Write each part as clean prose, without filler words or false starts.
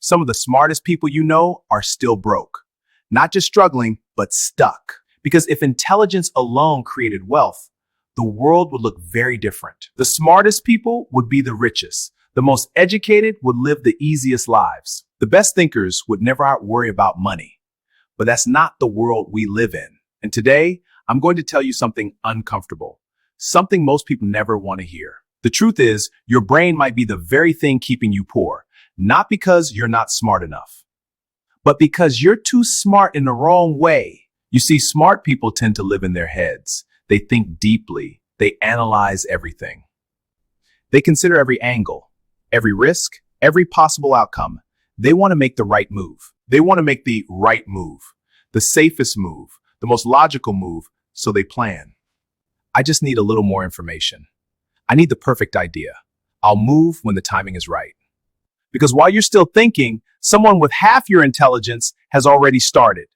Some of the smartest people you know are still broke. Not just struggling, but stuck. Because if intelligence alone created wealth, the world would look very different. The smartest people would be the richest. The most educated would live the easiest lives. The best thinkers would never have to worry about money. But that's not the world we live in. And today, I'm going to tell you something uncomfortable. Something most people never want to hear. The truth is, your brain might be the very thing keeping you poor. Not because you're not smart enough, but because you're too smart in the wrong way. You see, smart people tend to live in their heads. They think deeply. They analyze everything. They consider every angle, every risk, every possible outcome. They want to make the right move. They want to make the right move, the safest move, the most logical move, so they plan. I just need a little more information. I need the perfect idea. I'll move when the timing is right. Because while you're still thinking, someone with half your intelligence has already started.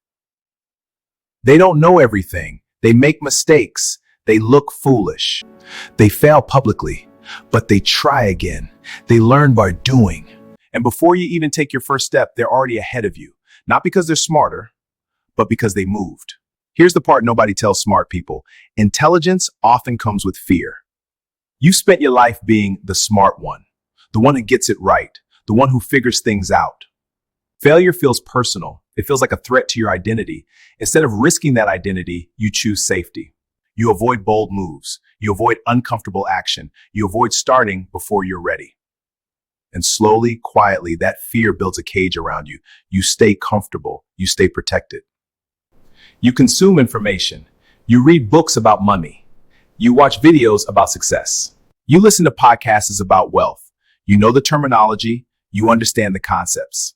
They don't know everything. They make mistakes. They look foolish. They fail publicly, but they try again. They learn by doing. And before you even take your first step, they're already ahead of you. Not because they're smarter, but because they moved. Here's the part nobody tells smart people. Intelligence often comes with fear. You spent your life being the smart one, the one who gets it right, the one who figures things out. Failure feels personal. It feels like a threat to your identity. Instead of risking that identity, you choose safety. You avoid bold moves. You avoid uncomfortable action. You avoid starting before you're ready. And slowly, quietly, that fear builds a cage around you. You stay comfortable. You stay protected. You consume information. You read books about money. You watch videos about success. You listen to podcasts about wealth. You know the terminology. You understand the concepts.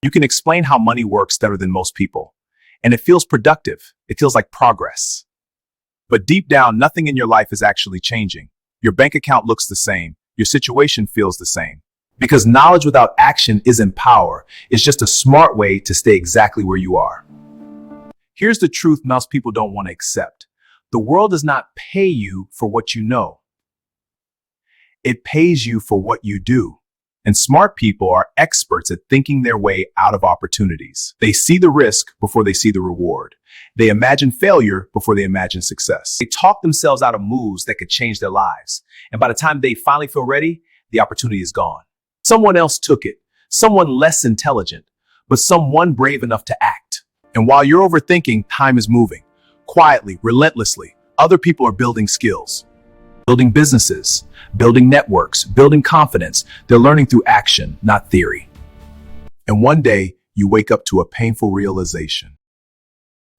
You can explain how money works better than most people. And it feels productive. It feels like progress. But deep down, nothing in your life is actually changing. Your bank account looks the same. Your situation feels the same. Because knowledge without action isn't power. It's just a smart way to stay exactly where you are. Here's the truth most people don't want to accept. The world does not pay you for what you know. It pays you for what you do. And smart people are experts at thinking their way out of opportunities. They see the risk before they see the reward. They imagine failure before they imagine success. They talk themselves out of moves that could change their lives. And by the time they finally feel ready, the opportunity is gone. Someone else took it. Someone less intelligent, but someone brave enough to act. And while you're overthinking, time is moving. Quietly, relentlessly, other people are building skills. Building businesses, building networks, building confidence. They're learning through action, not theory. And one day, you wake up to a painful realization.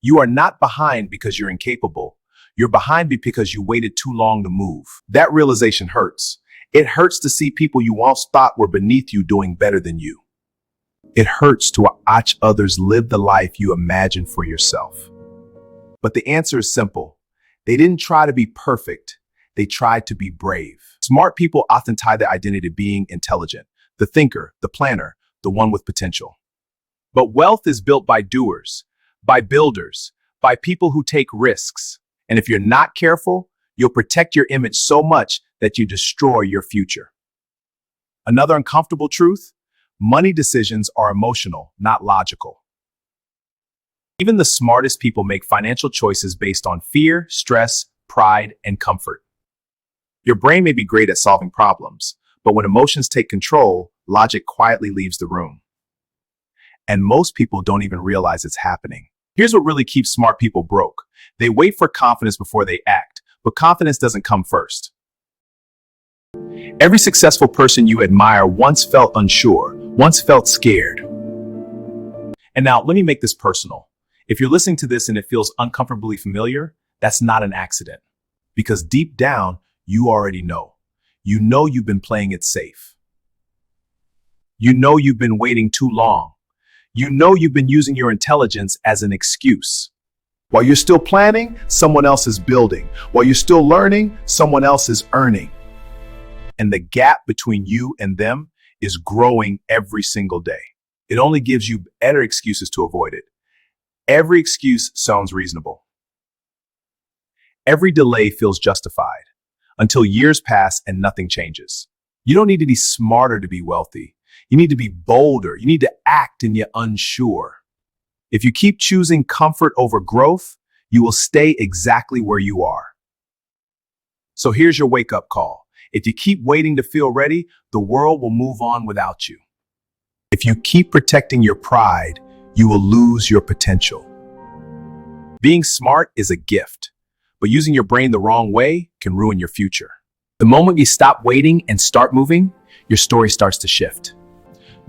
You are not behind because you're incapable. You're behind because you waited too long to move. That realization hurts. It hurts to see people you once thought were beneath you doing better than you. It hurts to watch others live the life you imagined for yourself. But the answer is simple. They didn't try to be perfect. They tried to be brave. Smart people often tie their identity to being intelligent, the thinker, the planner, the one with potential. But wealth is built by doers, by builders, by people who take risks. And if you're not careful, you'll protect your image so much that you destroy your future. Another uncomfortable truth: money decisions are emotional, not logical. Even the smartest people make financial choices based on fear, stress, pride, and comfort. Your brain may be great at solving problems, but when emotions take control, logic quietly leaves the room. And most people don't even realize it's happening. Here's what really keeps smart people broke. They wait for confidence before they act, but confidence doesn't come first. Every successful person you admire once felt unsure, once felt scared. And now, let me make this personal. If you're listening to this and it feels uncomfortably familiar, that's not an accident. Because deep down, you already know. You know you've been playing it safe. You know you've been waiting too long. You know you've been using your intelligence as an excuse. While you're still planning, someone else is building. While you're still learning, someone else is earning. And the gap between you and them is growing every single day. It only gives you better excuses to avoid it. Every excuse sounds reasonable. Every delay feels justified. Until years pass and nothing changes. You don't need to be smarter to be wealthy. You need to be bolder. You need to act and you're unsure. If you keep choosing comfort over growth, you will stay exactly where you are. So here's your wake-up call. If you keep waiting to feel ready, the world will move on without you. If you keep protecting your pride, you will lose your potential. Being smart is a gift, but using your brain the wrong way can ruin your future. The moment you stop waiting and start moving, your story starts to shift.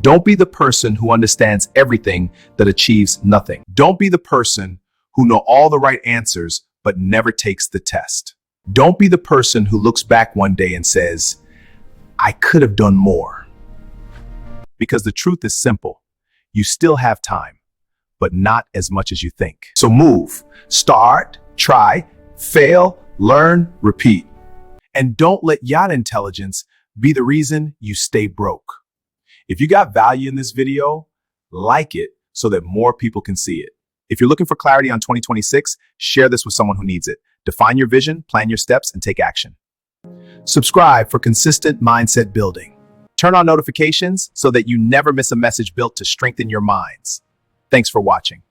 Don't be the person who understands everything that achieves nothing. Don't be the person who knows all the right answers but never takes the test. Don't be the person who looks back one day and says, I could have done more. Because the truth is simple. You still have time, but not as much as you think. So move, start, try, fail, learn, repeat. And don't let yacht intelligence be the reason you stay broke. If you got value in this video, like it so that more people can see it. If you're looking for clarity on 2026, share this with someone who needs it. Define your vision, plan your steps, and take action. Subscribe for consistent mindset building. Turn on notifications so that you never miss a message built to strengthen your minds. Thanks for watching.